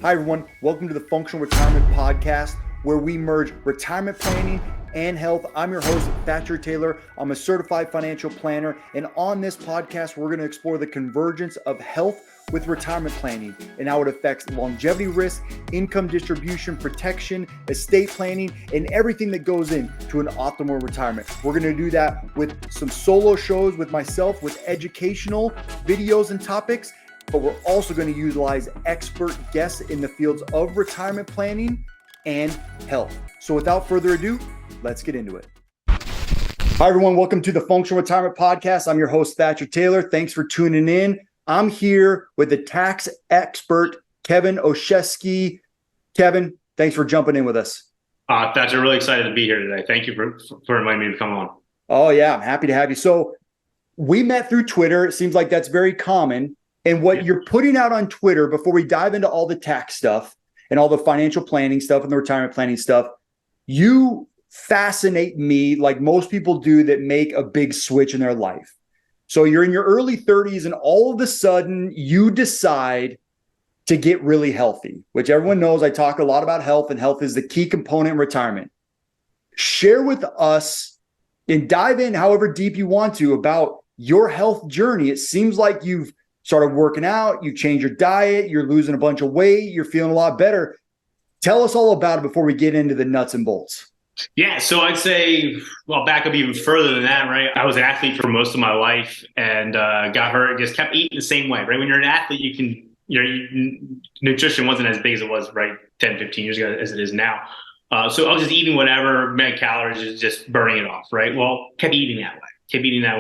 Hi, everyone. Welcome to the Functional Retirement Podcast, where we merge retirement planning and health. I'm your host, Thatcher Taylor. I'm a certified financial planner. And on this podcast, we're going to explore the convergence of health with retirement planning and how it affects longevity risk, income distribution, protection, estate planning, and everything that goes into an optimal retirement. We're going to do that with some solo shows with myself, with educational videos and topics. But we're also going to utilize expert guests in the fields of retirement planning and health. So without further ado, let's get into it. Hi, everyone. Welcome to the Functional Retirement Podcast. I'm your host, Thatcher Taylor. Thanks for tuning in. I'm here with the tax expert, Kevin Oleszewsky. Kevin, thanks for jumping in with us. Thatcher, really excited to be here today. Thank you for inviting me to come on. Oh, yeah. I'm happy to have you. So we met through Twitter. It seems like that's very common. And what you're putting out on Twitter, before we dive into all the tax stuff and all the financial planning stuff and the retirement planning stuff, you fascinate me like most people do that make a big switch in their life. So you're in your early 30s and all of a sudden you decide to get really healthy, which everyone knows I talk a lot about health, and health is the key component in retirement. Share with us and dive in however deep you want to about your health journey. It seems like you've started working out, you change your diet, you're losing a bunch of weight, you're feeling a lot better. Tell us all about it before we get into the nuts and bolts. Yeah, so I'd say, well, back up even further than that, right? I was an athlete for most of my life and got hurt, just kept eating the same way, right? When you're an athlete, nutrition wasn't as big as it was, right, 10, 15 years ago as it is now. So I was just eating whatever, met calories, just burning it off, right? Well, kept eating that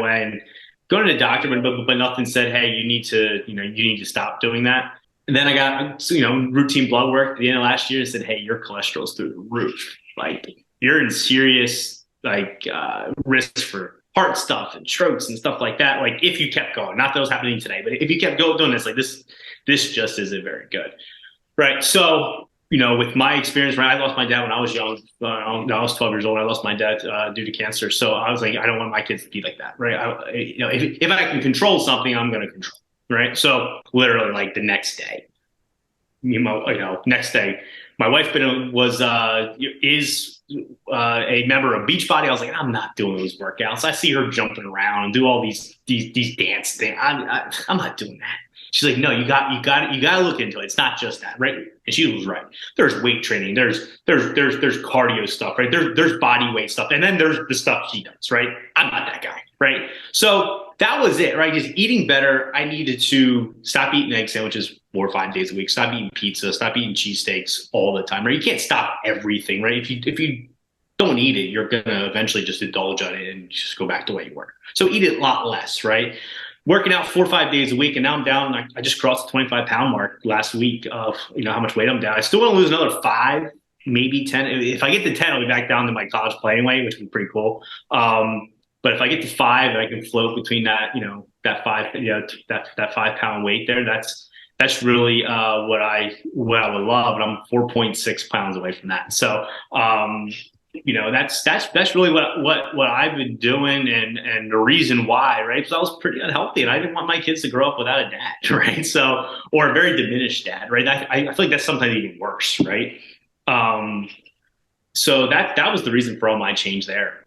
way. And going to the doctor, but nothing said, hey, you need to stop doing that. And then I got, routine blood work at the end of last year and said, hey, your cholesterol's through the roof. Like, you're in serious, risk for heart stuff and strokes and stuff like that. Like, if you kept going, not that was happening today, but if you kept doing this, like this just isn't very good. Right. So, with my experience, right, I lost my dad when I was young. I was 12 years old. I lost my dad due to cancer. So I was like, I don't want my kids to be like that, right? If I can control something, I'm going to control, right? So literally, like the next day, my wife is a member of Beachbody. I was like, I'm not doing those workouts. I see her jumping around and do all these dance things. I'm not doing that. She's like, no, you got to look into it. It's not just that, right? And she was right. There's weight training. There's cardio stuff, right? There's body weight stuff, and then there's the stuff she does, right? I'm not that guy, right? So that was it, right? Just eating better. I needed to stop eating egg sandwiches 4 or 5 days a week. Stop eating pizza. Stop eating cheesesteaks all the time, right? You can't stop everything, right? If you don't eat it, you're gonna eventually just indulge on it and just go back to where you were. So eat it a lot less, right? Working out 4 or 5 days a week, and now I'm down. I just crossed the 25-pound mark last week of how much weight I'm down. I still want to lose another 5, maybe 10. If I get to 10, I'll be back down to my college playing weight, which would be pretty cool. But if I get to 5 and I can float between that, that 5-pound weight there, that's really what I would love. And I'm 4.6 pounds away from that. So that's really what I've been doing, and the reason why, right? Because I was pretty unhealthy and I didn't want my kids to grow up without a dad, right? So, or a very diminished dad, right? I feel like that's sometimes even worse, right? So that was the reason for all my change there.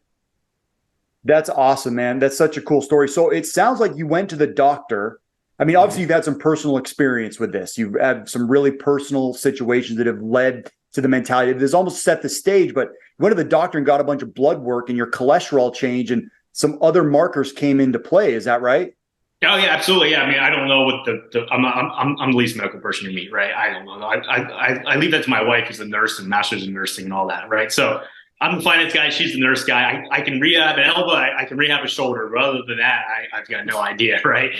That's awesome, man. That's such a cool story. So it sounds like you went to the doctor. I mean, obviously you've had some personal experience with this. You've had some really personal situations that have led to the mentality. This almost set the stage, but you went to the doctor and got a bunch of blood work and your cholesterol changed and some other markers came into play. Is that right? Oh yeah, absolutely. Yeah. I mean, I don't know what I'm the least medical person you meet, right? I don't know. I leave that to my wife, who's a nurse and master's in nursing and all that, right? So I'm the finance guy. She's the nurse guy. I can rehab an elbow. I can rehab a shoulder. But other than that, I've got no idea, right?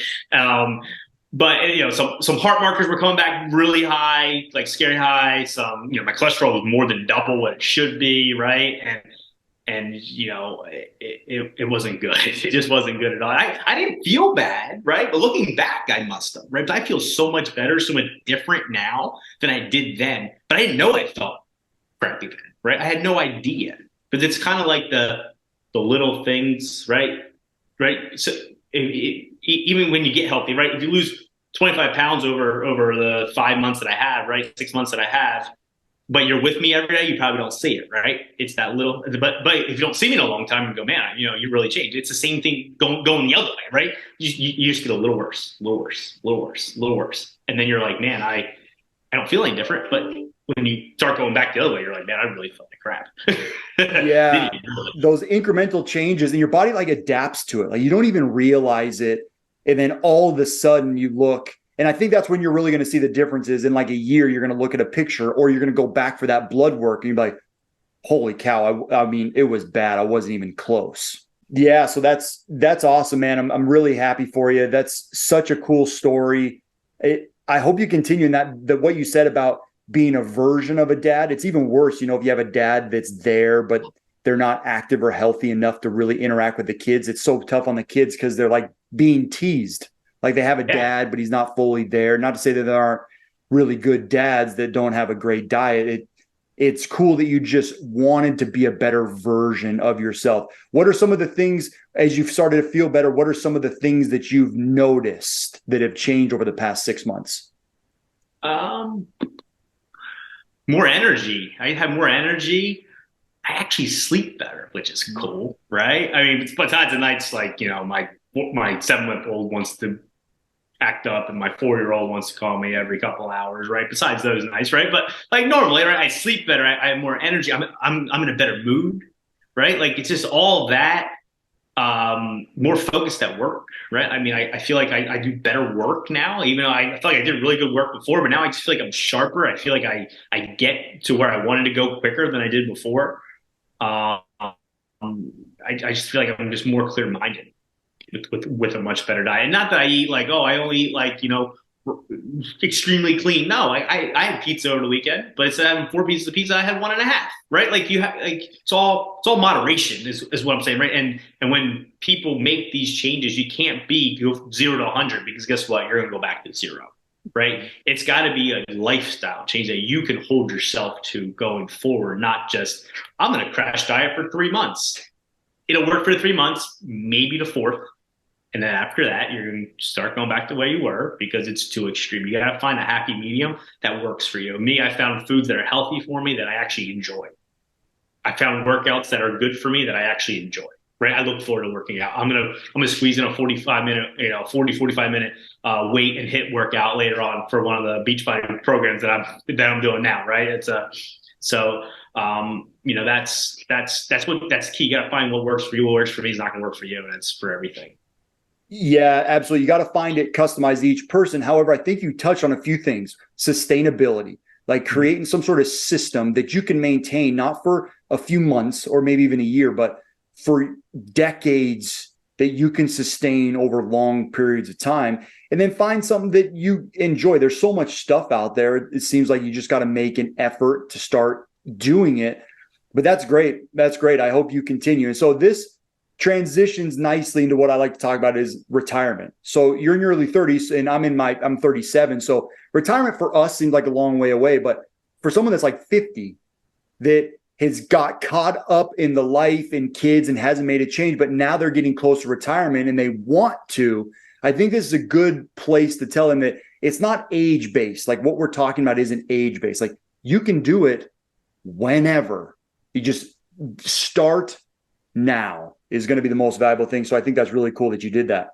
But some heart markers were coming back really high, like scary high. Some, my cholesterol was more than double what it should be, right? And it wasn't good. It just wasn't good at all. I didn't feel bad, right? But looking back, I must have, right? But I feel so much better, so much different now than I did then. But I didn't know I felt crappy then, right? I had no idea. But it's kind of like the little things, right? So even when you get healthy, right? If you lose 25 pounds over the 5 months that I have, right? 6 months that I have, but you're with me every day, you probably don't see it, right? It's that little, but if you don't see me in a long time, you go, man, you really changed. It's the same thing going the other way, right? You just get a little worse, a little worse, a little worse, a little worse. And then you're like, man, I don't feel any different. But when you start going back the other way, you're like, man, I really feel like crap. Yeah, those incremental changes, and your body like adapts to it. Like you don't even realize it. And then all of a sudden you look, and I think that's when you're really going to see the differences. In like a year, you're going to look at a picture, or you're going to go back for that blood work and you're like, holy cow. I mean, it was bad. I wasn't even close. Yeah. So that's awesome, man. I'm really happy for you. That's such a cool story. I hope you continue in that what you said about being a version of a dad. It's even worse, if you have a dad that's there, but they're not active or healthy enough to really interact with the kids. It's so tough on the kids because they're like being teased. Like they have a dad, but he's not fully there. Not to say that there aren't really good dads that don't have a great diet. It's cool that you just wanted to be a better version of yourself. What are some of the things, as you've started to feel better, what are some of the things that you've noticed that have changed over the past 6 months? More energy. I have more energy. I actually sleep better, which is cool, right? I mean, besides the nights, like, my 7-month-old wants to act up and my 4-year-old wants to call me every couple hours, right? Besides those nights, right? But like normally, right? I sleep better. I have more energy. I'm in a better mood, right? Like it's just all that, more focused at work, right? I mean, I feel like I do better work now, even though I feel like I did really good work before, but now I just feel like I'm sharper. I feel like I get to where I wanted to go quicker than I did before. I just feel like I'm just more clear-minded with a much better diet. And not that I eat like, I only eat like, extremely clean. No, I had pizza over the weekend, but instead of having 4 pieces of pizza, I had 1.5, right? Like you have, like, it's all moderation is what I'm saying, right? And when people make these changes, you can't go 0 to 100, because guess what? You're going to go back to 0, right? It's got to be a lifestyle change that you can hold yourself to going forward, not just, I'm going to crash diet for 3 months. It'll work for 3 months, maybe the 4th. And then after that, you're going to start going back the way you were, because it's too extreme. You got to find a happy medium that works for you. Me, I found foods that are healthy for me that I actually enjoy. I found workouts that are good for me that I actually enjoy, right? I look forward to working out. I'm going to squeeze in a 45 minute weight and hit workout later on for one of the Beachbody programs that I'm doing now, right? It's that's key. You got to find what works for you. What works for me is not going to work for you, and it's for everything. Yeah, absolutely. You got to find it customized to each person. However, I think you touched on a few things. Sustainability, like creating some sort of system that you can maintain, not for a few months or maybe even a year, but for decades, that you can sustain over long periods of time. And then find something that you enjoy. There's so much stuff out there. It seems like you just got to make an effort to start doing it. But that's great. That's great. I hope you continue. And so this transitions nicely into what I like to talk about is retirement. So you're in your early 30s and I'm 37. So retirement for us seems like a long way away, but for someone that's like 50 that has got caught up in the life and kids and hasn't made a change, but now they're getting close to retirement and they want to, I think this is a good place to tell them that it's not age-based. Like what we're talking about isn't age-based. Like you can do it whenever. You just start now is going to be the most valuable thing. So I think that's really cool that you did that.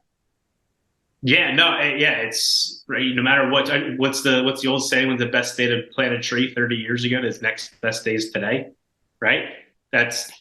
Yeah, no, yeah, it's right. No matter what's the old saying, when the best day to plant a tree 30 years ago, is next best day is today, right? That's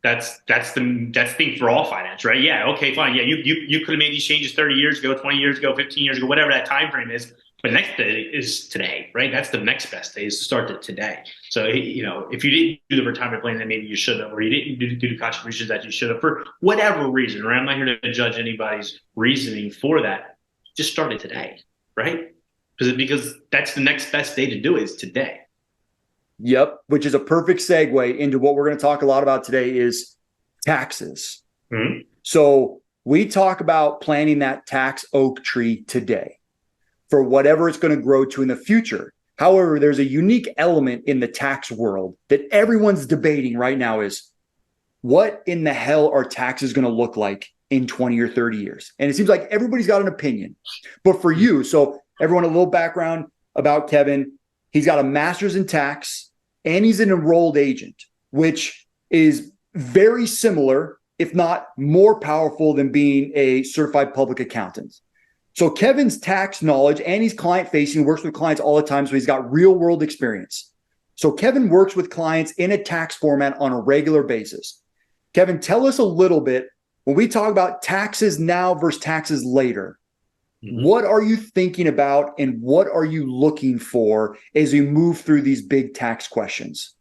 the thing for all finance, right? Yeah, okay, fine. Yeah, you could have made these changes 30 years ago, 20 years ago, 15 years ago, whatever that time frame is. But next day is today, right? That's the next best day, is to start it today. So, if you didn't do the retirement plan that maybe you should have, or you didn't do the contributions that you should have, for whatever reason, right? I'm not here to judge anybody's reasoning for that. Just start it today, right? Because that's the next best day to do it, is today. Yep, which is a perfect segue into what we're going to talk a lot about today is taxes. Mm-hmm. So we talk about planting that tax oak tree today for whatever it's going to grow to in the future. However, there's a unique element in the tax world that everyone's debating right now is, what in the hell are taxes going to look like in 20 or 30 years? And it seems like everybody's got an opinion. But for you, so everyone, a little background about Kevin. He's got a master's in tax and he's an enrolled agent, which is very similar, if not more powerful than being a certified public accountant. So Kevin's tax knowledge, and he's client facing, works with clients all the time. So he's got real world experience. So Kevin works with clients in a tax format on a regular basis. Kevin, tell us a little bit, when we talk about taxes now versus taxes later, what are you thinking about and what are you looking for as you move through these big tax questions?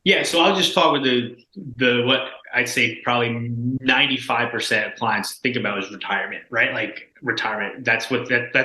Yeah, so I'll just talk with the what I'd say probably 95% of clients think about is retirement, right? Like retirement. That's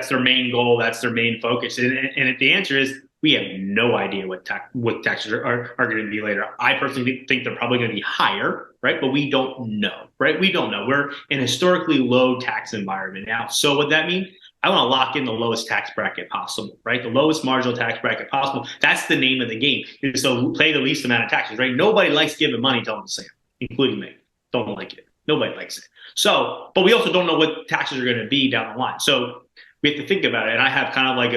their main goal. That's their main focus. And the answer is we have no idea what taxes are going to be later. I personally think they're probably going to be higher, right? But we don't know, right? We don't know. We're in a historically low tax environment now. So what that means, I want to lock in the lowest tax bracket possible, right? The lowest marginal tax bracket possible. That's the name of the game. So pay the least amount of taxes, right? Nobody likes giving money to Uncle Sam, including me. Don't like it. Nobody likes it. So, but we also don't know what taxes are going to be down the line. So we have to think about it. And I have kind of like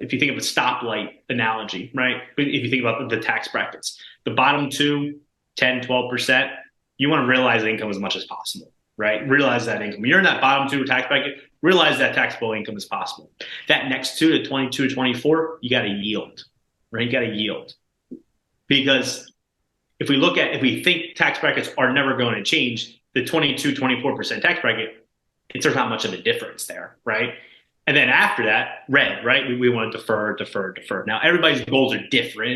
if you think of a stoplight analogy, right? If you think about the tax brackets, the bottom two, 10, 12%, you want to realize the income as much as possible, right? Realize that income. When you're in that bottom two tax bracket, realize that taxable income is possible. That next two to 22 to 24, you got to yield, right? You got to yield. Because if we think tax brackets are never going to change, the 22, 24% tax bracket, there's not much of a difference there, right? And then after that, red, right? We want to defer. Now, everybody's goals are different.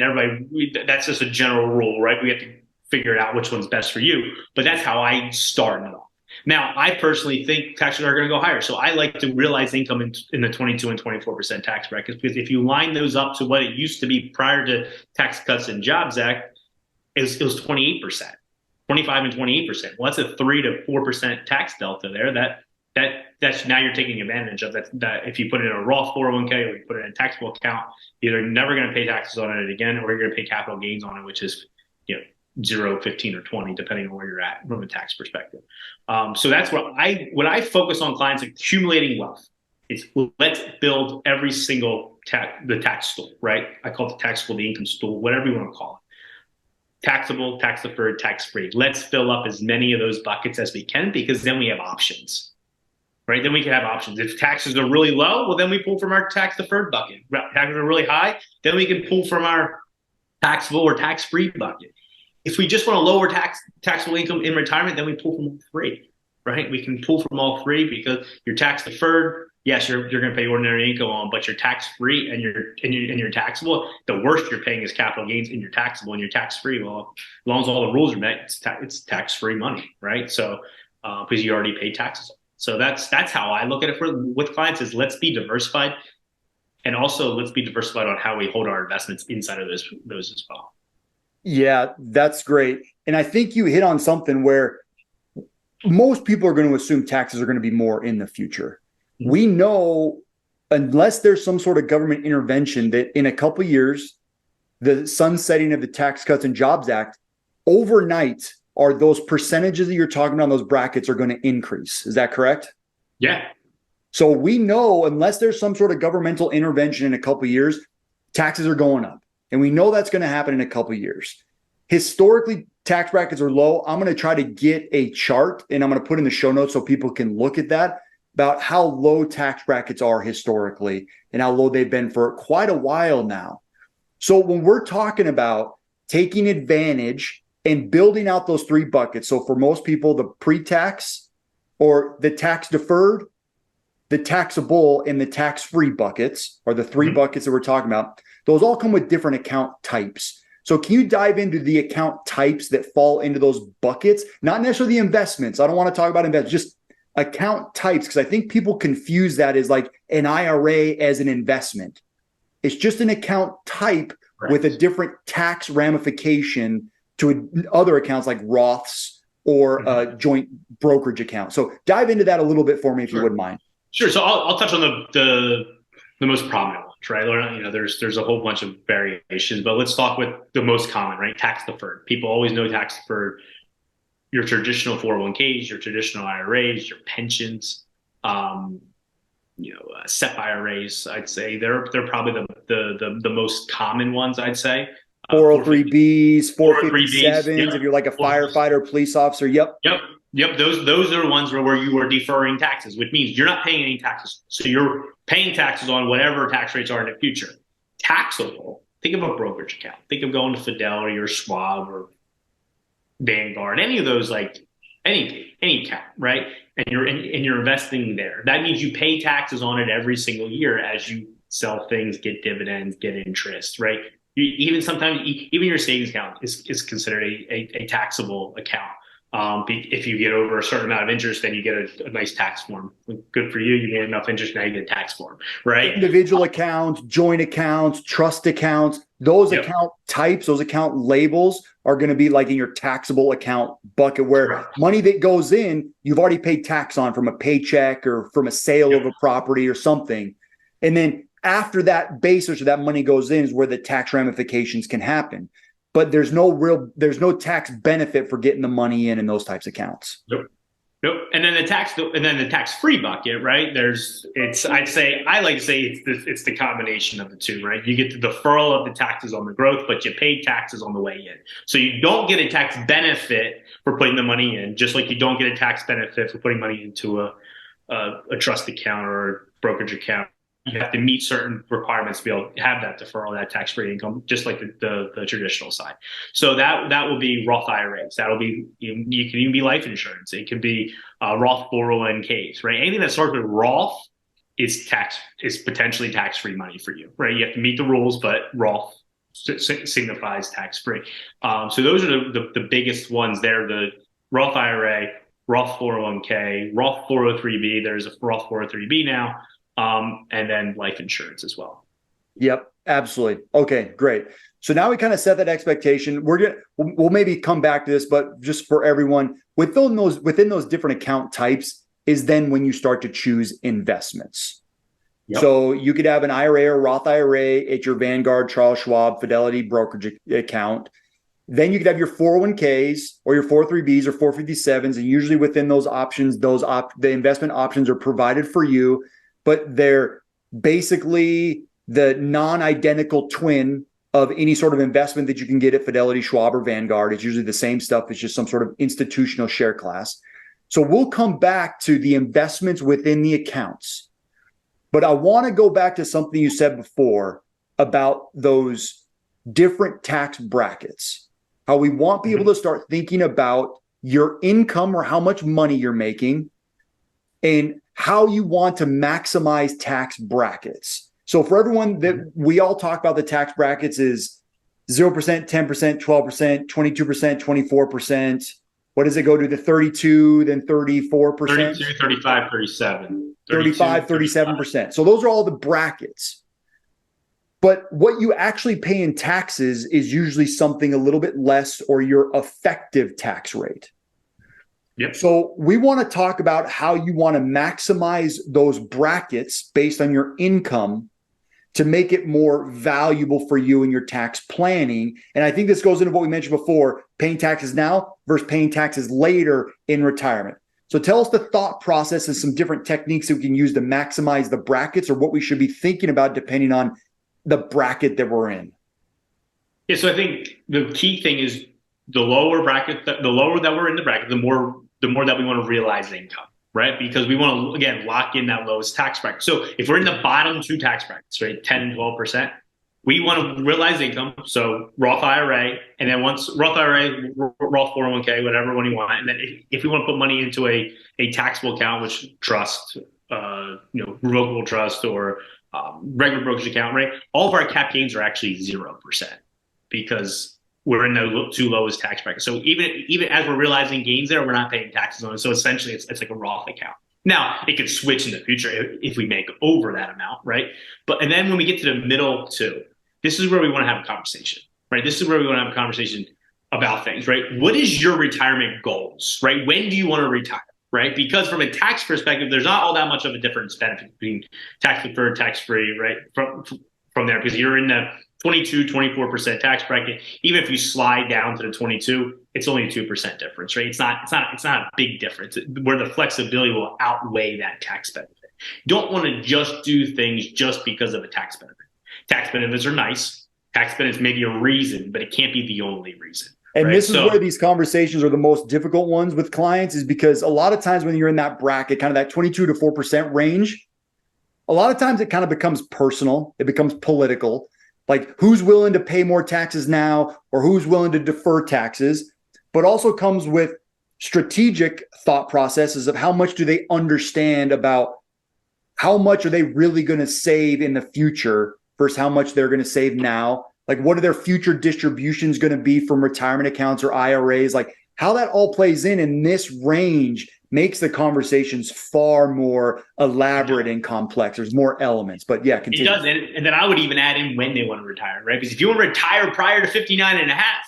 That's just a general rule, right? We have to figure it out which one's best for you. But that's how I started off. Now, I personally think taxes are going to go higher. So I like to realize income in the 22 and 24% tax brackets, because if you line those up to what it used to be prior to Tax Cuts and Jobs Act, it was 28%, 25 and 28%. Well, that's a 3 to 4% tax delta there. That's now you're taking advantage of that. If you put it in a Roth 401k or you put it in a taxable account, either you're never going to pay taxes on it again, or you're going to pay capital gains on it, which is 0, 15, or 20, depending on where you're at from a tax perspective. So that's what I focus on clients accumulating wealth. It's let's build every single the tax stool, right? I call it the tax stool, the income stool, whatever you want to call it. Taxable, tax deferred, tax free. Let's fill up as many of those buckets as we can, because then we have options. Right, then we can have options. If taxes are really low, well, then we pull from our tax deferred bucket. Taxes are really high, then we can pull from our taxable or tax free bucket. If we just want to lower taxable income in retirement, then we pull from all three. Right, we can pull from all three, because your tax deferred, yes, you're going to pay ordinary income on, but you're tax free and you're taxable. The worst you're paying is capital gains in your taxable, and you're tax free. Well, as long as all the rules are met, it's tax free money, right? So because you already paid taxes. So that's how I look at it with clients, is let's be diversified, and also let's be diversified on how we hold our investments inside of those as well. Yeah, that's great. And I think you hit on something where most people are going to assume taxes are going to be more in the future. Mm-hmm. We know, unless there's some sort of government intervention, that in a couple of years, the sunsetting of the Tax Cuts and Jobs Act, overnight, are those percentages that you're talking about, those brackets, are going to increase. Is that correct? Yeah. So we know, unless there's some sort of governmental intervention in a couple of years, taxes are going up. And we know that's going to happen in a couple of years. Historically, tax brackets are low. I'm going to try to get a chart, and I'm going to put in the show notes so people can look at that, about how low tax brackets are historically and how low they've been for quite a while now. So when we're talking about taking advantage and building out those three buckets. So for most people, the pre-tax or the tax deferred, the taxable, and the tax-free buckets are the three buckets that we're talking about. Those all come with different account types. So can you dive into the account types that fall into those buckets? Not necessarily the investments. I don't want to talk about investments, just account types, because I think people confuse that as like an IRA as an investment. It's just an account type with a different tax ramification to other accounts like Roths or a joint brokerage account. So dive into that a little bit for me, if you wouldn't mind. Sure. So I'll touch on the most prominent ones, right? There's a whole bunch of variations, but let's talk with the most common, right? Tax deferred. People always know tax deferred. your traditional 401ks, your traditional IRAs, your pensions, SEP IRAs. I'd say they're probably the most common ones. I'd say 403Bs, 457s. Yep. If you're like a firefighter, police officer. Yep. Those are the ones where you are deferring taxes, which means you're not paying any taxes. So you're paying taxes on whatever tax rates are in the future. Taxable. Think of a brokerage account. Think of going to Fidelity or Schwab or Vanguard, any of those, like any account, right? And you're investing there. That means you pay taxes on it every single year as you sell things, get dividends, get interest, right? Sometimes your savings account is considered a taxable account. If you get over a certain amount of interest, then you get a nice tax form. Good for you. You get enough interest, now you get a tax form, right? Individual accounts, joint accounts, trust accounts, those account types, those account labels are going to be like in your taxable account bucket, where money that goes in, you've already paid tax on from a paycheck or from a sale of a property or something. And then after that basis or that money goes in is where the tax ramifications can happen. But there's no tax benefit for getting the money in those types of accounts. Nope. And then the tax-free bucket, right? I like to say it's the combination of the two, right? You get the deferral of the taxes on the growth, but you pay taxes on the way in. So you don't get a tax benefit for putting the money in, just like you don't get a tax benefit for putting money into a trust account or a brokerage account. You have to meet certain requirements to be able to have that deferral, that tax-free income, just like the traditional side. So that will be Roth IRAs. That'll be, you can even be life insurance. It could be Roth 401ks, right? Anything that starts with Roth is potentially tax-free money for you, right? You have to meet the rules, but Roth signifies tax-free. So those are the biggest ones there: the Roth IRA, Roth 401k, Roth 403b. There's a Roth 403b now. And then life insurance as well. Yep, absolutely. Okay, great. So now we kind of set that expectation. We'll maybe come back to this, but just for everyone, within those different account types is then when you start to choose investments. Yep. So you could have an IRA or Roth IRA at your Vanguard, Charles Schwab, Fidelity brokerage account. Then you could have your 401ks or your 403bs or 457s, and usually within those options, the investment options are provided for you, but they're basically the non-identical twin of any sort of investment that you can get at Fidelity, Schwab, or Vanguard. It's usually the same stuff. It's just some sort of institutional share class. So we'll come back to the investments within the accounts. But I want to go back to something you said before about those different tax brackets, how we want people to start thinking about your income or how much money you're making and how you want to maximize tax brackets. So for everyone, that we all talk about the tax brackets is 0%, 10%, 12%, 22%, 24%. What does it go to? The 32, then 34%? 32, 35, 37. 35, 37%. So those are all the brackets. But what you actually pay in taxes is usually something a little bit less, or your effective tax rate. Yep. So we want to talk about how you want to maximize those brackets based on your income to make it more valuable for you in your tax planning. And I think this goes into what we mentioned before, paying taxes now versus paying taxes later in retirement. So tell us the thought process and some different techniques that we can use to maximize the brackets, or what we should be thinking about depending on the bracket that we're in. Yeah, so I think the key thing is the lower that we're in the bracket, the more that we want to realize income, right? Because we want to, again, lock in that lowest tax bracket. So if we're in the bottom two tax brackets, right, 10 and 12%, we want to realize income. So Roth IRA, and then once Roth IRA, Roth 401k, whatever one you want. And then if we want to put money into a taxable account, which trust, revocable trust, or regular brokerage account, right? All of our cap gains are actually 0% because we're in the two lowest tax brackets. So even as we're realizing gains there, we're not paying taxes on it. So essentially, it's like a Roth account. Now, it could switch in the future if we make over that amount, right? And then when we get to the middle two, this is where we want to have a conversation, right? This is where we want to have a conversation about things, right? What is your retirement goals, right? When do you want to retire, right? Because from a tax perspective, there's not all that much of a difference benefit between tax deferred, tax free, right? from there, because you're in the 22, 24% tax bracket. Even if you slide down to the 22, it's only a 2% difference, right? It's not a big difference where the flexibility will outweigh that tax benefit. You don't want to just do things just because of a tax benefit. Tax benefits are nice. Tax benefits may be a reason, but it can't be the only reason. And right? this is where these conversations are the most difficult ones with clients, is because a lot of times when you're in that bracket, kind of that 22 to 4% range, a lot of times it kind of becomes personal. It becomes political. Like who's willing to pay more taxes now or who's willing to defer taxes, but also comes with strategic thought processes of how much do they understand about how much are they really going to save in the future versus how much they're going to save now. Like what are their future distributions going to be from retirement accounts or IRAs? Like how that all plays in this range makes the conversations far more elaborate and complex. There's more elements, but yeah, continue. It does. And then I would even add in when they want to retire, right? Because if you want to retire prior to 59 and a half,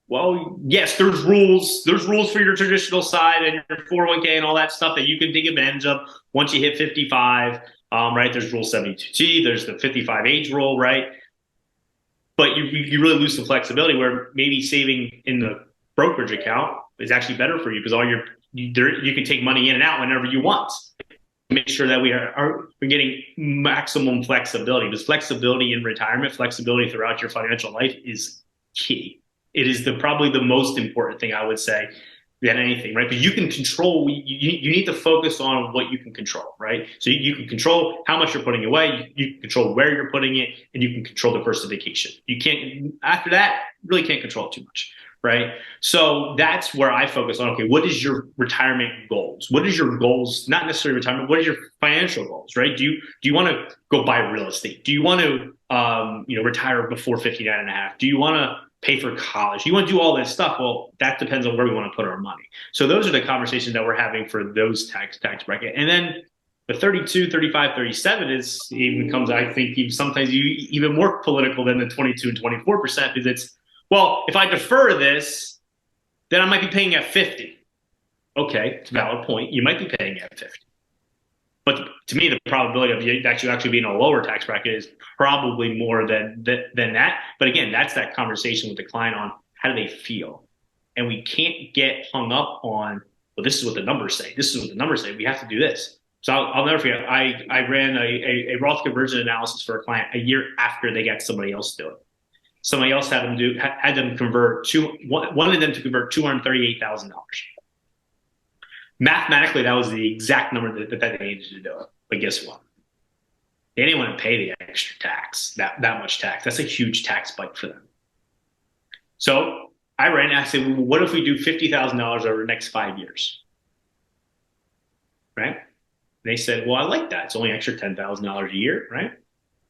well, yes, there's rules. There's rules for your traditional side and your 401k and all that stuff that you can take advantage of once you hit 55, right? There's rule 72G. There's the 55 age rule, right? But you really lose some flexibility where maybe saving in the brokerage account is actually better for you because you can take money in and out whenever you want. Make sure that we're getting maximum flexibility. Because flexibility in retirement, flexibility throughout your financial life is key. It is probably the most important thing I would say than anything, right? But you can control. You need to focus on what you can control, right? So you can control how much you're putting away. You can control where you're putting it, and you can control diversification. You can't. After that, really can't control it too much. Right. So that's where I focus on, okay, what is your retirement goals? What is your goals? Not necessarily retirement. What is your financial goals? Right. Do you want to go buy real estate? Do you want to, retire before 59 and a half? Do you want to pay for college? You want to do all this stuff? Well, that depends on where we want to put our money. So those are the conversations that we're having for those tax bracket. And then the 32, 35, 37 becomes, I think, sometimes even more political than the 22 and 24% because it's, well, if I defer this, then I might be paying at 50. Okay, it's a valid point. You might be paying at 50. But to me, the probability of you actually being in a lower tax bracket is probably more than that. But again, that's that conversation with the client on how do they feel. And we can't get hung up on, well, this is what the numbers say. This is what the numbers say. We have to do this. So I'll never forget, I ran a Roth conversion analysis for a client a year after they got somebody else to do it. Somebody else wanted them to convert $238,000. Mathematically, that was the exact number that they needed to do it. But guess what? They didn't want to pay the extra tax, that much tax. That's a huge tax bite for them. So I ran and I said, well, what if we do $50,000 over the next 5 years? Right? They said, well, I like that. It's only extra $10,000 a year, right?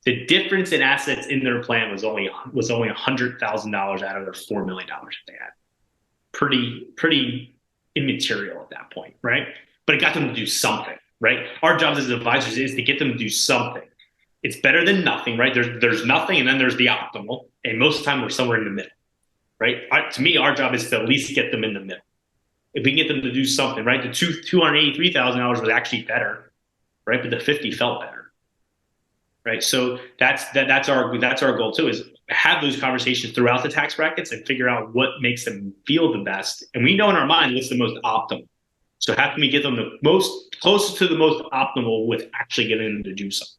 The difference in assets in their plan was only $100,000 out of their $4 million that they had. Pretty immaterial at that point, right? But it got them to do something, right? Our job as advisors is to get them to do something. It's better than nothing, right? There's nothing, and then there's the optimal, and most of the time we're somewhere in the middle, right? To me, our job is to at least get them in the middle. If we can get them to do something, right? The $283,000 was actually better, right? But the 50 felt better. Right. So that's our goal too, is have those conversations throughout the tax brackets and figure out what makes them feel the best. And we know in our mind what's the most optimal. So how can we get them the most closest to the most optimal with actually getting them to do something?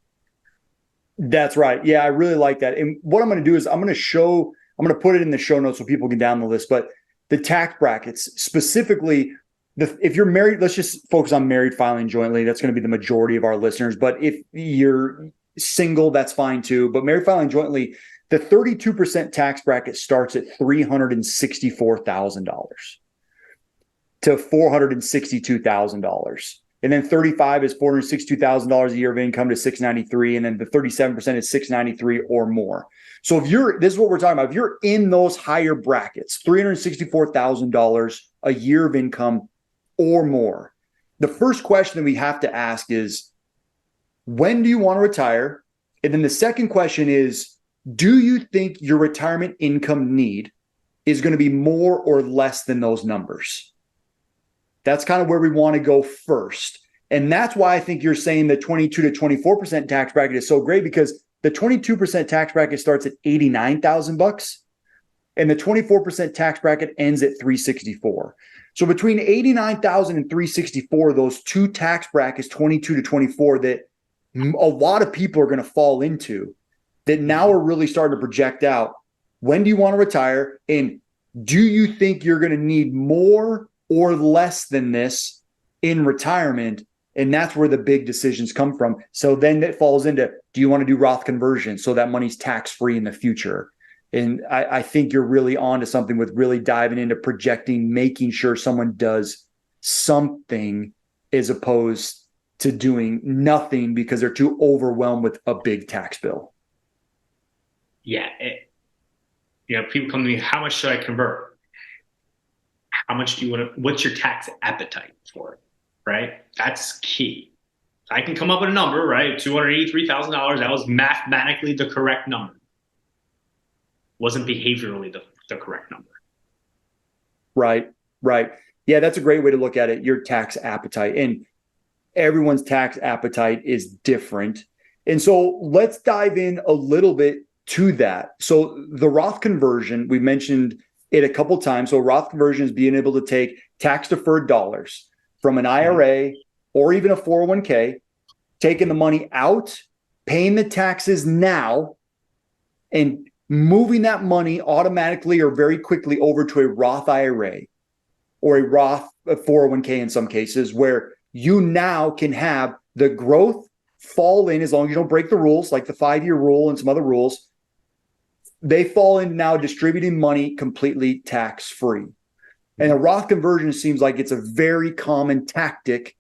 That's right. Yeah, I really like that. And what I'm going to do is I'm going to put it in the show notes so people can download this, but the tax brackets specifically, if you're married, let's just focus on married filing jointly. That's going to be the majority of our listeners. But if you're single, that's fine too. But married filing jointly, the 32% tax bracket starts at $364,000 to $462,000. And then 35 is $462,000 a year of income to $693,000. And then the 37% is $693,000 or more. So this is what we're talking about. If you're in those higher brackets, $364,000 a year of income or more, the first question that we have to ask is, when do you want to retire? And then the second question is, do you think your retirement income need is going to be more or less than those numbers? That's kind of where we want to go first. And that's why I think you're saying the 22 to 24% tax bracket is so great, because the 22% tax bracket starts at $89,000 and the 24% tax bracket ends at 364. So between 89,000 and 364, those two tax brackets, 22 to 24, that a lot of people are going to fall into, that now are really starting to project out. When do you want to retire? And do you think you're going to need more or less than this in retirement? And that's where the big decisions come from. So then it falls into, do you want to do Roth conversion so that money's tax-free in the future? And I think you're really onto something with really diving into projecting, making sure someone does something as opposed to doing nothing because they're too overwhelmed with a big tax bill. Yeah. People come to me, how much should I convert? How much do you want to, what's your tax appetite for it? Right? That's key. I can come up with a number, right? $283,000. That was mathematically the correct number. Wasn't behaviorally the correct number. Right. Yeah, that's a great way to look at it. Your tax appetite. And everyone's tax appetite is different. And so let's dive in a little bit to that. So the Roth conversion, we mentioned it a couple times. So Roth conversion is being able to take tax deferred dollars from an IRA or even a 401k, taking the money out, paying the taxes now, and moving that money automatically or very quickly over to a Roth IRA or a Roth 401k in some cases, where you now can have the growth fall in as long as you don't break the rules, like the 5-year rule and some other rules. They fall in now distributing money completely tax-free. And a Roth conversion seems like it's a very common tactic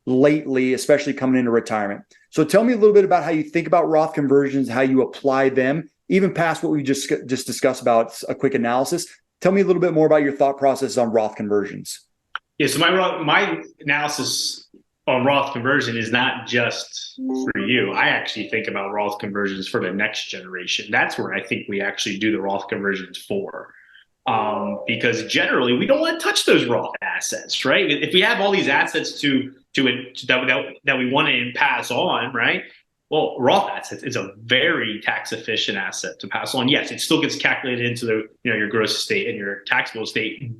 lately, especially coming into retirement. So tell me a little bit about how you think about Roth conversions, how you apply them, even past what we just discussed about a quick analysis. Tell me a little bit more about your thought process on Roth conversions. Yeah, so my analysis on Roth conversion is not just for you. I actually think about Roth conversions for the next generation. That's where I think we actually do the Roth conversions for. Because generally we don't want to touch those Roth assets, right? If we have all these assets that we want to pass on, right? Well, Roth assets is a very tax efficient asset to pass on. Yes, it still gets calculated into your gross estate and your taxable estate,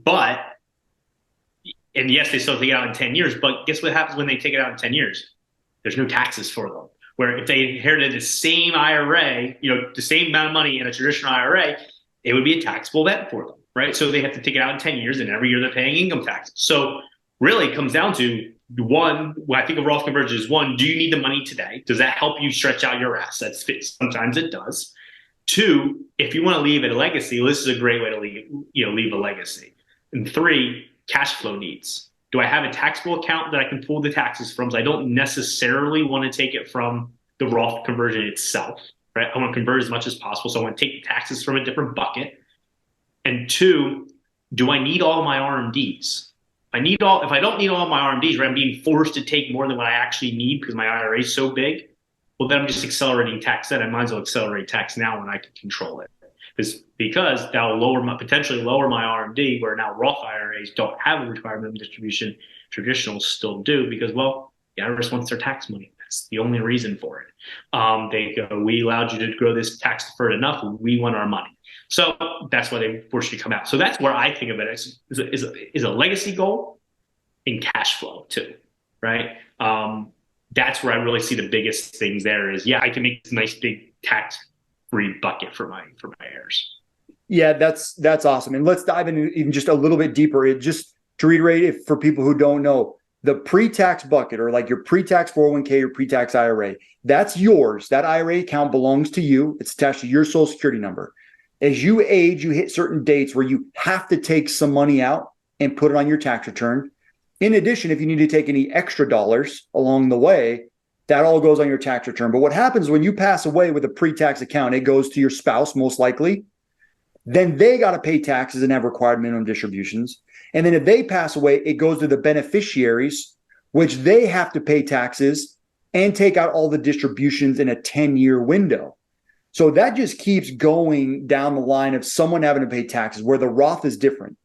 and yes, they still take it out in 10 years, but guess what happens when they take it out in 10 years? There's no taxes for them. Where if they inherited the same IRA, the same amount of money in a traditional IRA, it would be a taxable event for them, right? So they have to take it out in 10 years, and every year they're paying income taxes. So really it comes down to, one, when I think of Roth conversion is, one, do you need the money today? Does that help you stretch out your assets? Sometimes it does. Two, if you want to leave it a legacy, this is a great way to leave a legacy. And three, cash flow needs. Do I have a taxable account that I can pull the taxes from? So I don't necessarily want to take it from the Roth conversion itself, right? I want to convert as much as possible. So I want to take the taxes from a different bucket. And two, do I need all of my RMDs? If I don't need all of my RMDs, right, I'm being forced to take more than what I actually need because my IRA is so big, well, then I'm just accelerating tax then. I might as well accelerate tax now when I can control it. Because that will potentially lower my RMD, where now Roth IRAs don't have a required minimum distribution. Traditionals still do because, well, the IRS wants their tax money. That's the only reason for it. They go, we allowed you to grow this tax deferred enough. We want our money. So that's why they force you to come out. So that's where I think of it as is a legacy goal in cash flow too, right? That's where I really see the biggest things there is, I can make this nice big tax-free bucket for my heirs. Yeah, that's awesome. And let's dive into even just a little bit deeper. Just to reiterate, for people who don't know, the pre-tax bucket, or like your pre-tax 401k or pre-tax IRA, that's yours. That IRA account belongs to you. It's attached to your Social Security number. As you age, you hit certain dates where you have to take some money out and put it on your tax return. In addition, if you need to take any extra dollars along the way, that all goes on your tax return. But what happens when you pass away with a pre-tax account, it goes to your spouse, most likely. Then they got to pay taxes and have required minimum distributions. And then if they pass away, it goes to the beneficiaries, which they have to pay taxes and take out all the distributions in a 10-year window. So that just keeps going down the line of someone having to pay taxes, where the Roth is different.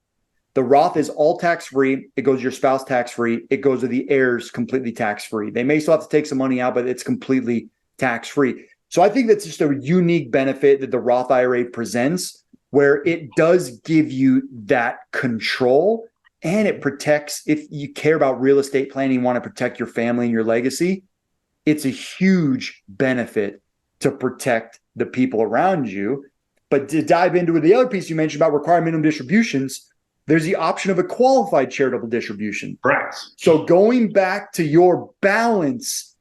The Roth is all tax-free. It goes to your spouse tax-free. It goes to the heirs completely tax-free. They may still have to take some money out, but it's completely tax-free. So I think that's just a unique benefit that the Roth IRA presents, where it does give you that control, and it protects, if you care about real estate planning, want to protect your family and your legacy, it's a huge benefit to protect the people around you. But to dive into the other piece you mentioned about required minimum distributions, there's the option of a qualified charitable distribution. Correct. So going back to your balance,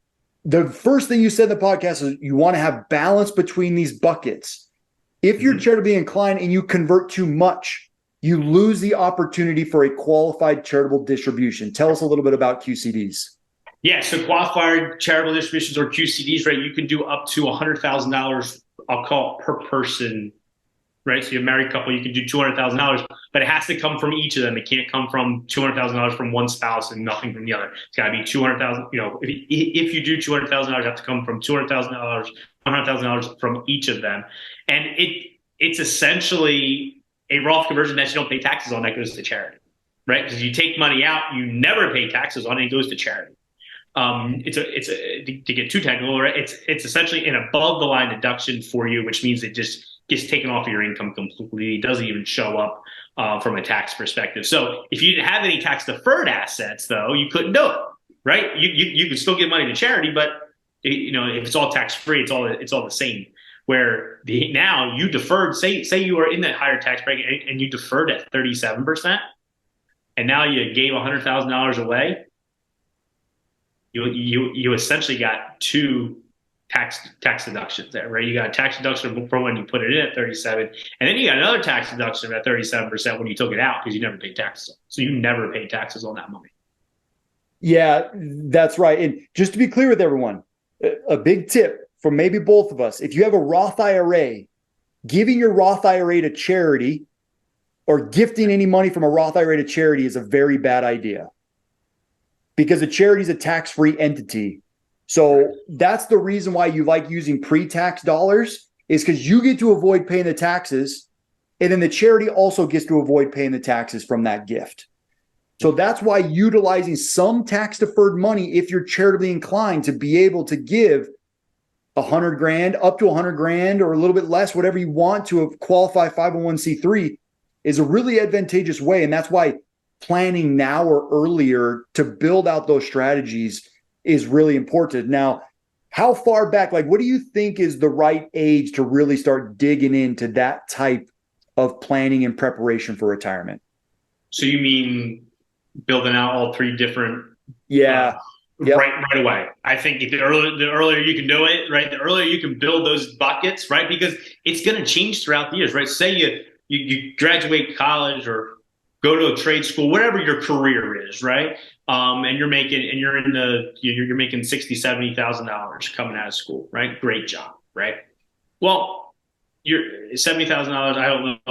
the first thing you said in the podcast is you want to have balance between these buckets. If you're charitably inclined and you convert too much, you lose the opportunity for a qualified charitable distribution. Tell us a little bit about QCDs. Yeah, so qualified charitable distributions, or QCDs, right? You can do up to $100,000, I'll call it, per person, right? So you're a married couple, you can do $200,000, but it has to come from each of them. It can't come from $200,000 from one spouse and nothing from the other. It's got to be $200,000. You know, if you do $200,000, it have to come from $200,000, $100,000 from each of them, and it's essentially a Roth conversion that you don't pay taxes on, that goes to charity, right? Because you take money out, you never pay taxes on it, it goes to charity. To get too technical, right? It's essentially an above the line deduction for you, which means it just gets taken off of your income completely. It doesn't even show up from a tax perspective. So if you didn't have any tax deferred assets, though, you couldn't do it, right? You could still give money to charity, but if it's all tax free, it's all the same. Where now you deferred, say you were in that higher tax bracket and you deferred at 37%, and now you gave $100,000 away. You essentially got two tax deductions there, right? You got a tax deduction for when you put it in at 37, and then you got another tax deduction at 37% when you took it out, because you never paid taxes on it. So you never paid taxes on that money. Yeah, that's right. And just to be clear with everyone, a big tip for maybe both of us: if you have a Roth IRA, giving your Roth IRA to charity or gifting any money from a Roth IRA to charity is a very bad idea, because a charity is a tax-free entity. So that's the reason why you like using pre-tax dollars, is because you get to avoid paying the taxes, and then the charity also gets to avoid paying the taxes from that gift. So that's why utilizing some tax-deferred money, if you're charitably inclined, to be able to give $100,000, up to $100,000, or a little bit less, whatever you want, to a qualified 501c3 is a really advantageous way. And that's why planning now or earlier to build out those strategies is really important. Now, how far back, what do you think is the right age to really start digging into that type of planning and preparation for retirement? So you mean building out all three different? Yeah. Yep. Right away. I think the earlier you can do it, right? The earlier you can build those buckets, right? Because it's going to change throughout the years, right? Say you graduate college or go to a trade school, whatever your career is, right? And you're making $60,000-$70,000 coming out of school, right? Great job, right? Well, you're $70,000. I don't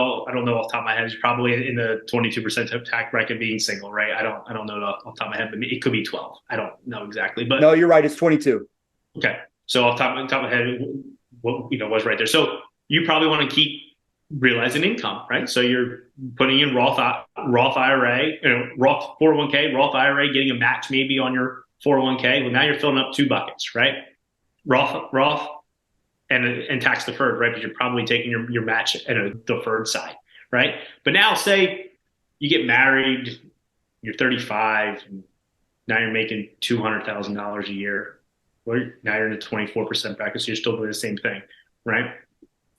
know off the top of my head. It's probably in the 22% tax bracket, being single, right? I don't know off the top of my head, but it could be 12. I don't know exactly, but no, you're right. It's 22. Okay, so off the top of my head, what's right there. So you probably want to keep realizing income, right? So you're putting in Roth IRA, Roth 401k, Roth IRA, getting a match maybe on your 401k. Well, now you're filling up two buckets, right? Roth and tax deferred, right? Because you're probably taking your match at a deferred side, right? But now say you get married, you're 35, and now you're making $200,000 a year. Well, now you're in the 24% bracket, so you're still doing the same thing, right?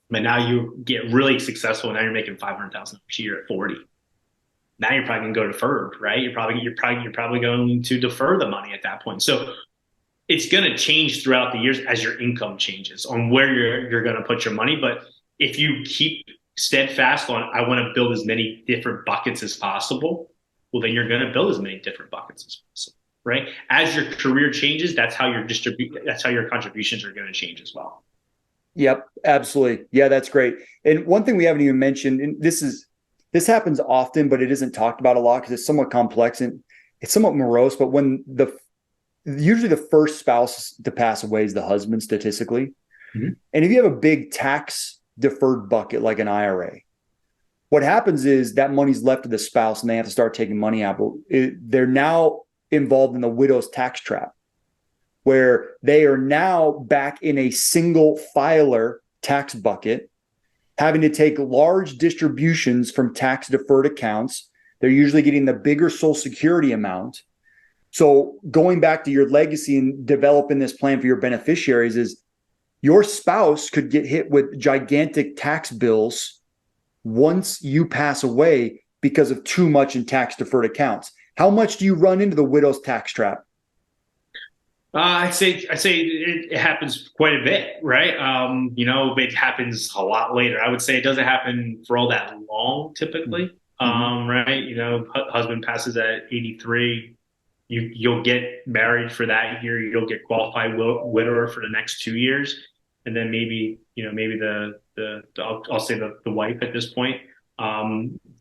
But now you get really successful, and now you're making $500,000 a year at 40. Now you're probably going to go deferred, right? You're probably going to defer the money at that point. So it's going to change throughout the years as your income changes on where you're going to put your money. But if you keep steadfast on, I want to build as many different buckets as possible, well, then you're going to build as many different buckets as possible, right? As your career changes, that's how your contributions are going to change as well. Yep, absolutely. Yeah, that's great. And one thing we haven't even mentioned, and this happens often, but it isn't talked about a lot because it's somewhat complex and it's somewhat morose. But when usually the first spouse to pass away is the husband, statistically. Mm-hmm. And if you have a big tax deferred bucket like an IRA, what happens is that money's left to the spouse and they have to start taking money out. But they're now involved in the widow's tax trap. where they are now back in a single filer tax bucket, having to take large distributions from tax deferred accounts. They're usually getting the bigger Social Security amount. So going back to your legacy and developing this plan for your beneficiaries is your spouse could get hit with gigantic tax bills once you pass away because of too much in tax deferred accounts. How much do you run into the widow's tax trap? I'd say it happens quite a bit, right? It happens a lot later. I would say it doesn't happen for all that long, typically, right? Husband passes at 83. You'll get married for that year. You'll get qualified widower for the next 2 years, and then maybe I'll say the wife at this point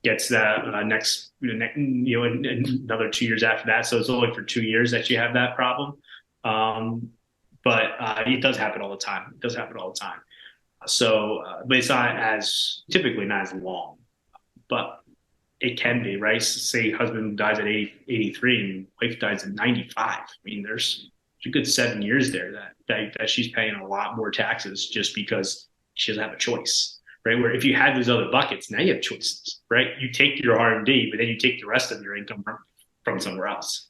gets that next another 2 years after that. So it's only for 2 years that you have that problem. But it does happen all the time. So, but it's typically not as long, but it can be, right? Say husband dies at 83 and wife dies at 95. I mean, there's a good 7 years there that she's paying a lot more taxes just because she doesn't have a choice, right? Where if you had those other buckets, now you have choices, right? You take your R&D, but then you take the rest of your income from somewhere else.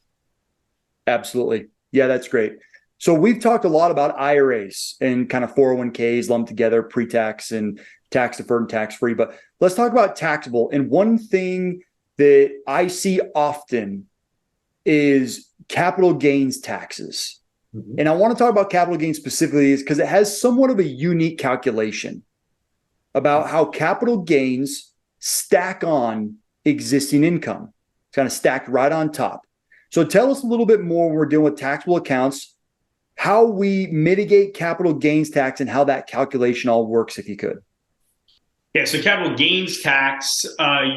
Absolutely. Yeah, that's great. So we've talked a lot about IRAs and kind of 401ks lumped together, pre-tax and tax deferred and tax free. But let's talk about taxable. And one thing that I see often is capital gains taxes. Mm-hmm. And I want to talk about capital gains specifically is because it has somewhat of a unique calculation about how capital gains stack on existing income. It's kind of stacked right on top. So tell us a little bit more when we're dealing with taxable accounts, how we mitigate capital gains tax and how that calculation all works, if you could. Yeah, so capital gains tax,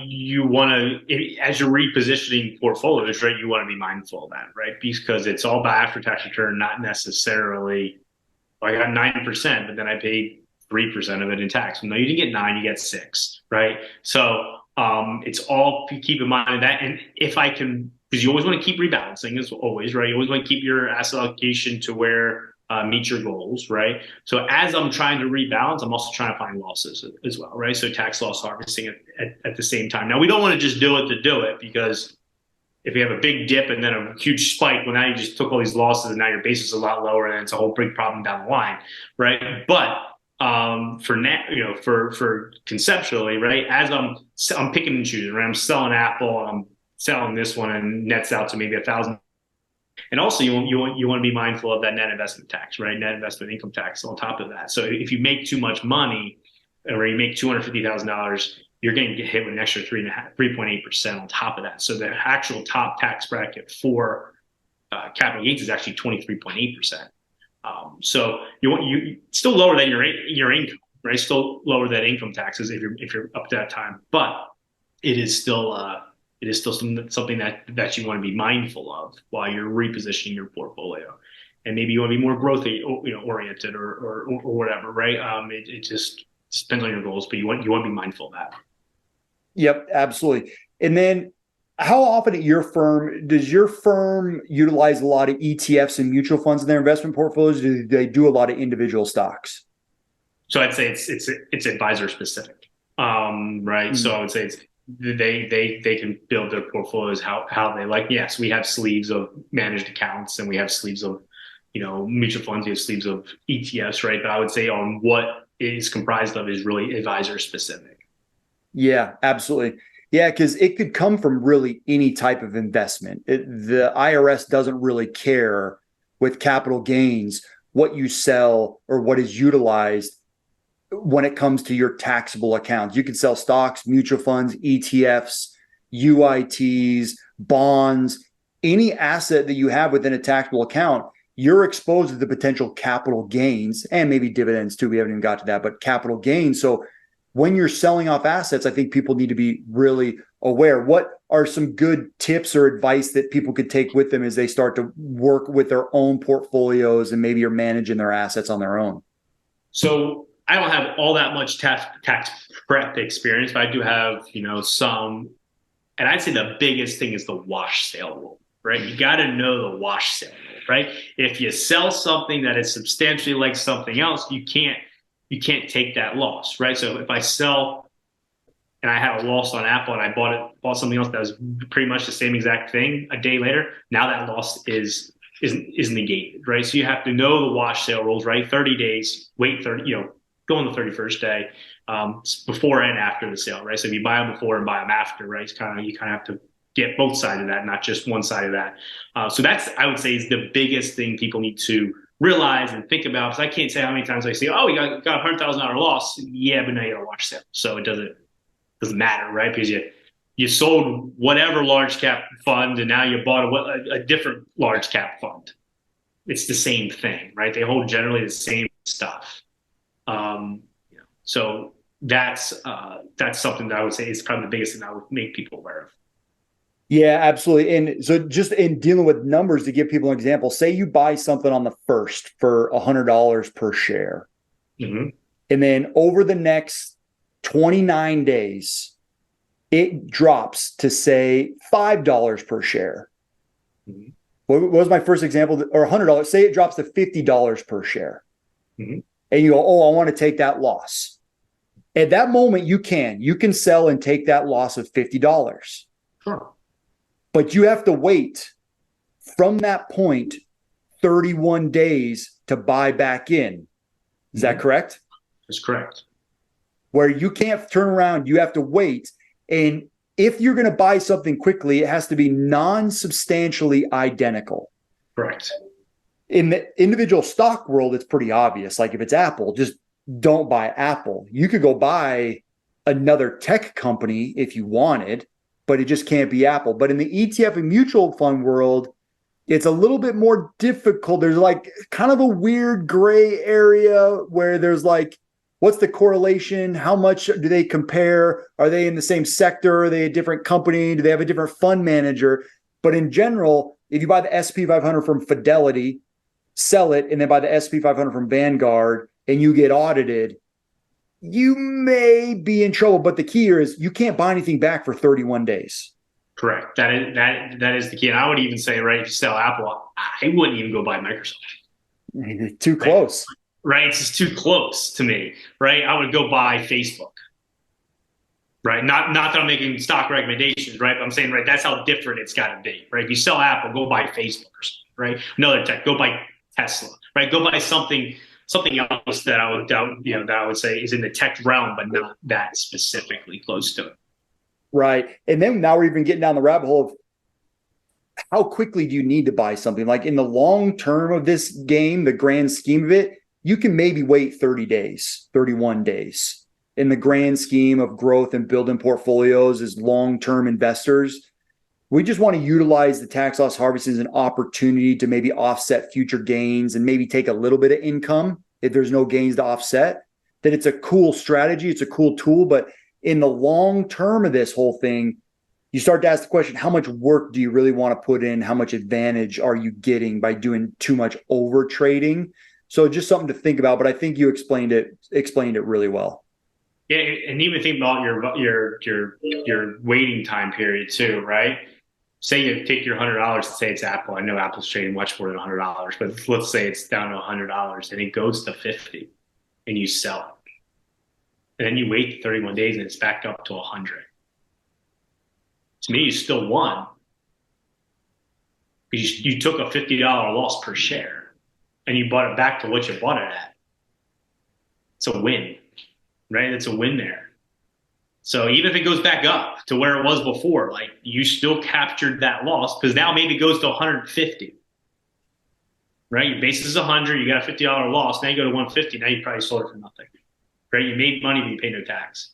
you want to, as you're repositioning portfolios, right, you want to be mindful of that, right? Because it's all about after-tax return, not necessarily, I got 9%, but then I paid 3% of it in tax. No, you didn't get 9, you get 6, right? So it's all, keep in mind that, and if I can, because you always want to keep rebalancing as always, right? You always want to keep your asset allocation to where meet your goals, right? So as I'm trying to rebalance, I'm also trying to find losses as well, right? So tax loss harvesting at the same time. Now, we don't want to just do it to do it, because if you have a big dip and then a huge spike, well, now you just took all these losses and now your base is a lot lower and it's a whole big problem down the line, right? But for now, for conceptually, right, as I'm picking and choosing, right? I'm selling Apple and I'm selling this one and nets out to maybe $1,000. And also you want to be mindful of that net investment tax, right? Net investment income tax on top of that. So if you make too much money, or you make $250,000, you're going to get hit with an extra 3.8% on top of that. So the actual top tax bracket for capital gains is actually 23.8%. So you still lower than your income, right? Still lower than income taxes if you're up to that time, but it is still something that you want to be mindful of while you're repositioning your portfolio. And maybe you want to be more growth oriented or whatever, right? It just depends on your goals, but you want to be mindful of that. Yep, absolutely. And then how often at your firm does your firm utilize a lot of ETFs and mutual funds in their investment portfolios? Do they do a lot of individual stocks? So I'd say it's advisor specific, right? Mm-hmm. So I would say they can build their portfolios how they like. Yes, we have sleeves of managed accounts and we have sleeves of mutual funds. We have sleeves of ETFs, right? But I would say on what it is comprised of is really advisor specific. Yeah, absolutely. Yeah, because it could come from really any type of investment. The IRS doesn't really care with capital gains what you sell or what is utilized when it comes to your taxable accounts. You can sell stocks, mutual funds, ETFs, UITs, bonds, any asset that you have within a taxable account, you're exposed to the potential capital gains and maybe dividends too. We haven't even got to that, but capital gains. So when you're selling off assets, I think people need to be really aware. What are some good tips or advice that people could take with them as they start to work with their own portfolios and maybe are managing their assets on their own? So I don't have all that much tax prep experience, but I do have, some. And I'd say the biggest thing is the wash sale rule, right? You got to know the wash sale rule, right? If you sell something that is substantially like something else, you can't take that loss, right? So if I sell and I had a loss on Apple and I bought something else that was pretty much the same exact thing a day later, now that loss is negated, right? So you have to know the wash sale rules, right? 30 days, wait 30, go on the 31st day, before and after the sale, right? So if you buy them before and buy them after, right? You kind of have to get both sides of that, not just one side of that. So that's, I would say, is the biggest thing people need to realize and think about. Because I can't say how many times I say, oh, we got a $100,000 loss. Yeah, but now you got a wash sale. So it doesn't matter, right? Because you sold whatever large cap fund and now you bought a different large cap fund. It's the same thing, right? They hold generally the same stuff. So that's something that I would say is probably the biggest thing I would make people aware of. Yeah, absolutely. And so just in dealing with numbers, to give people an example, say you buy something on the 1st for $100 per share. Mm-hmm. And then over the next 29 days, it drops to say $5 per share. Mm-hmm. What was my first example? Or $100, say it drops to $50 per share. Mm-hmm. And you go, oh, I want to take that loss. At that moment, you can sell and take that loss of $50. Sure. But you have to wait from that point 31 days to buy back in. Is that correct? That's correct. Where you can't turn around, you have to wait. And if you're going to buy something quickly, it has to be non-substantially identical. Correct. In the individual stock world, it's pretty obvious. Like if it's Apple, just don't buy Apple. You could go buy another tech company if you wanted, but it just can't be Apple. But in the ETF and mutual fund world, it's a little bit more difficult. There's like kind of a weird gray area where there's like, what's the correlation? How much do they compare? Are they in the same sector? Are they a different company? Do they have a different fund manager? But in general, if you buy the S&P 500 from Fidelity, sell it, and then buy the S&P 500 from Vanguard, and you get audited, you may be in trouble. But the key here is you can't buy anything back for 31 days. Correct. That is the key. And I would even say, right, if you sell Apple, I wouldn't even go buy Microsoft. Too close. Right. It's just too close to me. Right. I would go buy Facebook. Right. Not that I'm making stock recommendations, right? But I'm saying, right, that's how different it's got to be. Right. If you sell Apple, go buy Facebook or something, right? Another tech, go buy Tesla. Right. Go buy something else that I would say is in the tech realm, but not that specifically close to it. Right. And then now we're even getting down the rabbit hole of how quickly do you need to buy something? Like in the long term of this game, the grand scheme of it, you can maybe wait 30 days, 31 days. In the grand scheme of growth and building portfolios as long-term investors, we just want to utilize the tax loss harvest as an opportunity to maybe offset future gains and maybe take a little bit of income if there's no gains to offset. That it's a cool strategy, it's a cool tool, but in the long term of this whole thing, you start to ask the question, how much work do you really want to put in? How much advantage are you getting by doing too much over trading? So just something to think about, but I think you explained it really well. Yeah, and even think about your waiting time period too, right? Say you take your $100 and say it's Apple. I know Apple's trading much more than $100, but let's say it's down to $100 and it goes to 50 and you sell it. And then you wait 31 days and it's back up to 100. To me, you still won because you took a $50 loss per share and you bought it back to what you bought it at. It's a win, right? It's a win there. So even if it goes back up to where it was before, like you still captured that loss because now maybe it goes to 150, right? Your basis is 100, you got a $50 loss. Now you go to 150. Now you probably sold it for nothing. Right? You made money, but you pay no tax.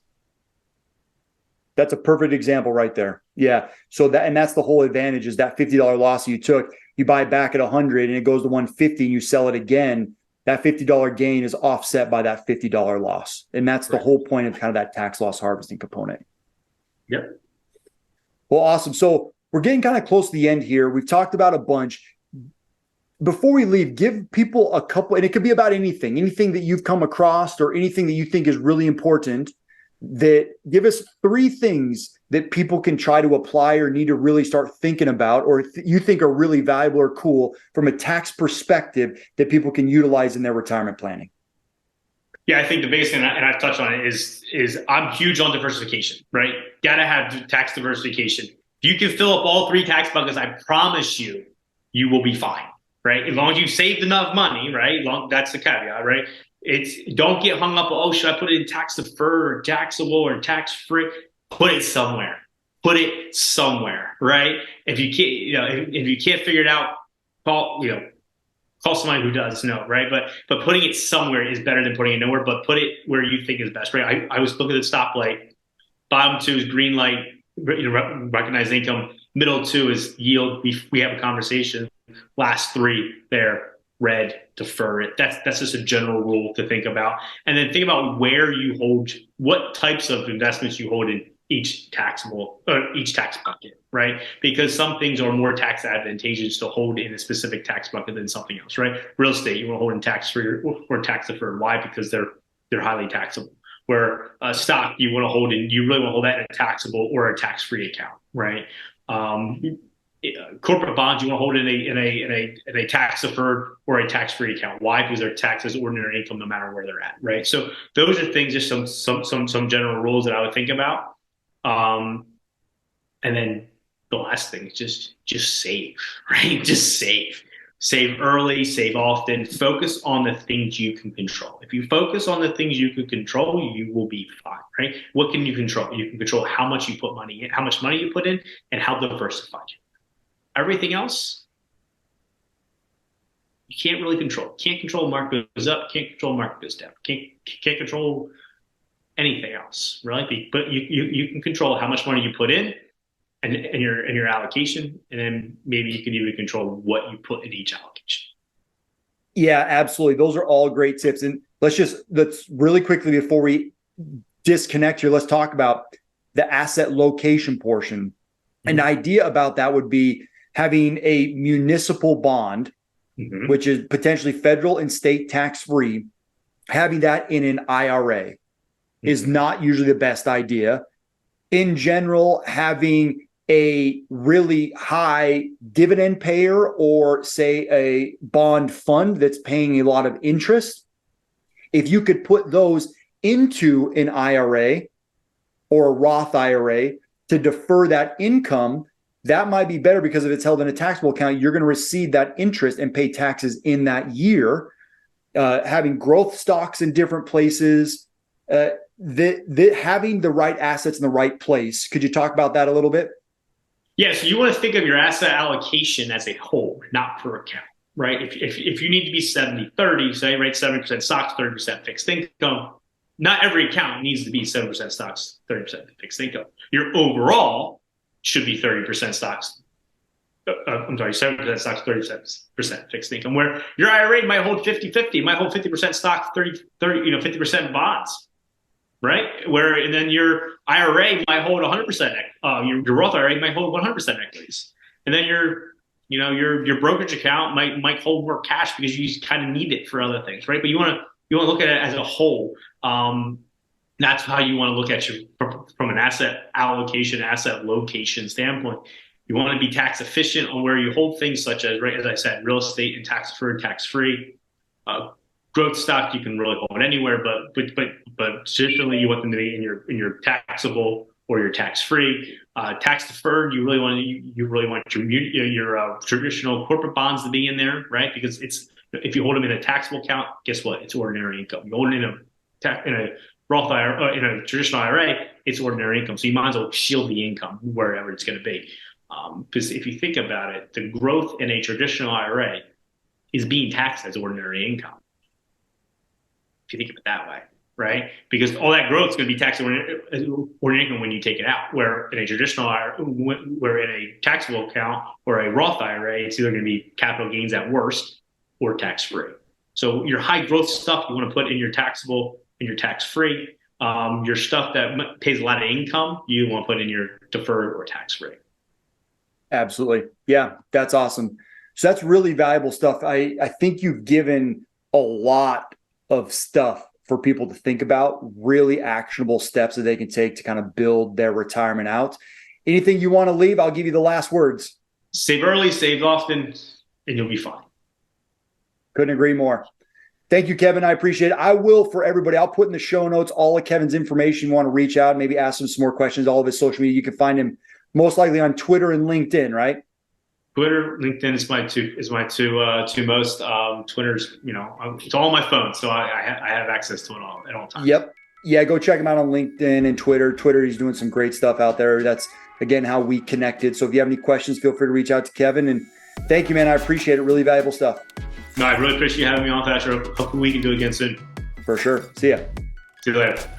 That's a perfect example right there. Yeah. So that's the whole advantage is that $50 loss you took, you buy it back at 100 and it goes to 150 and you sell it again. That $50 gain is offset by that $50 loss. And that's the whole point of kind of that tax loss harvesting component. Yep. Well, awesome. So we're getting kind of close to the end here. We've talked about a bunch. Before we leave, give people a couple, and it could be about anything that you've come across or anything that you think is really important, that give us 3 things that people can try to apply or need to really start thinking about, or you think are really valuable or cool from a tax perspective that people can utilize in their retirement planning? Yeah, I think the biggest thing, and I've touched on it, is I'm huge on diversification, right? Got to have tax diversification. If you can fill up all three tax buckets, I promise you, you will be fine, right? As long as you saved enough money, right? That's the caveat, right? Don't get hung up. Oh, should I put it in tax deferred or taxable or tax free? Put it somewhere. Put it somewhere, right? If you can't, if you can't figure it out, call somebody who does know, right? But putting it somewhere is better than putting it nowhere. But put it where you think is best, right? I was looking at the stoplight. Bottom two is green light, recognized income. Middle two is yield. We have a conversation. Last three there, red, defer it. That's just a general rule to think about. And then think about where you hold, what types of investments you hold in each tax bucket, right? Because some things are more tax advantageous to hold in a specific tax bucket than something else, right? Real estate, you want to hold in tax free or tax deferred. Why? Because they're highly taxable. Where stock, you really want to hold that in a taxable or a tax free account, right? Corporate bonds, you want to hold in a tax deferred or a tax free account. Why? Because they're taxed as ordinary income no matter where they're at, right? So those are things, just some general rules that I would think about. And then the last thing is just save, right? Just save. Save early, save often, focus on the things you can control. If you focus on the things you can control, you will be fine, right? What can you control? You can control how much you put money in, how much money you put in, and how diversified you are. Everything else, you can't really control. Can't control market goes up, can't control market goes down. Can't control anything else, right? But you can control how much money you put in and your allocation, and then maybe you can even control what you put in each allocation. Yeah, absolutely. Those are all great tips. And let's really quickly, before we disconnect here, let's talk about the asset location portion. Mm-hmm. An idea about that would be having a municipal bond, mm-hmm. which is potentially federal and state tax-free. Having that in an IRA mm-hmm. is not usually the best idea. In general, having a really high dividend payer, or say a bond fund that's paying a lot of interest, if you could put those into an IRA or a Roth IRA to defer that income, that might be better, because if it's held in a taxable account, you're going to receive that interest and pay taxes in that year. Having growth stocks in different places, having the right assets in the right place. Could you talk about that a little bit? Yeah, so you want to think of your asset allocation as a whole, not per account, right? If you need to be 70-30, say, right, 70% stocks, 30% fixed income, not every account needs to be 7% stocks, 30% fixed income. Your overall should be 30% stocks. 7% stocks, 30% fixed income, where your IRA might hold 50-50, might hold 50% stocks, 50% bonds. Right? And then your IRA might hold 100%. Your Roth IRA might hold 100% equities, and then your brokerage account might hold more cash because you kind of need it for other things, right? But you want to look at it as a whole. That's how you want to look at from an asset allocation, asset location standpoint. You want to be tax efficient on where you hold things, such as, right, as I said, real estate and tax deferred, tax free. Growth stock you can really hold anywhere, but traditionally you want them to be in your taxable or your tax free. Tax deferred, you really want your traditional corporate bonds to be in there, right? Because if you hold them in a taxable account, guess what? It's ordinary income. You hold it in a Roth IRA, in a traditional IRA, it's ordinary income. So you might as well shield the income wherever it's going to be. Because if you think about it, the growth in a traditional IRA is being taxed as ordinary income. If you think of it that way, right? Because all that growth is going to be taxed as ordinary income when you take it out. Where in a traditional IRA, where in a taxable account or a Roth IRA, it's either going to be capital gains at worst or tax free. So your high growth stuff you want to put in your taxable and your tax free. Your stuff that pays a lot of income, you want to put in your deferred or tax free. Absolutely. Yeah, that's awesome. So that's really valuable stuff. I think you've given a lot of stuff for people to think about, really actionable steps that they can take to kind of build their retirement out. Anything you want to leave? I'll give you the last words. Save early, save often, and you'll be fine. Couldn't agree more. Thank you, Kevin. I appreciate it. I will, for everybody, I'll put in the show notes all of Kevin's information. You want to reach out, maybe ask him some more questions, all of his social media. You can find him most likely on Twitter and LinkedIn, right? Twitter, LinkedIn is my two most. Twitter's, it's all on my phone, so I have access to it all at all times. Yep. Yeah, go check him out on LinkedIn and Twitter. Twitter, he's doing some great stuff out there. That's, again, how we connected. So if you have any questions, feel free to reach out to Kevin. And thank you, man. I appreciate it. Really valuable stuff. No, I really appreciate you having me on, Thatcher. Hope we can do it again soon. For sure. See ya. See you later.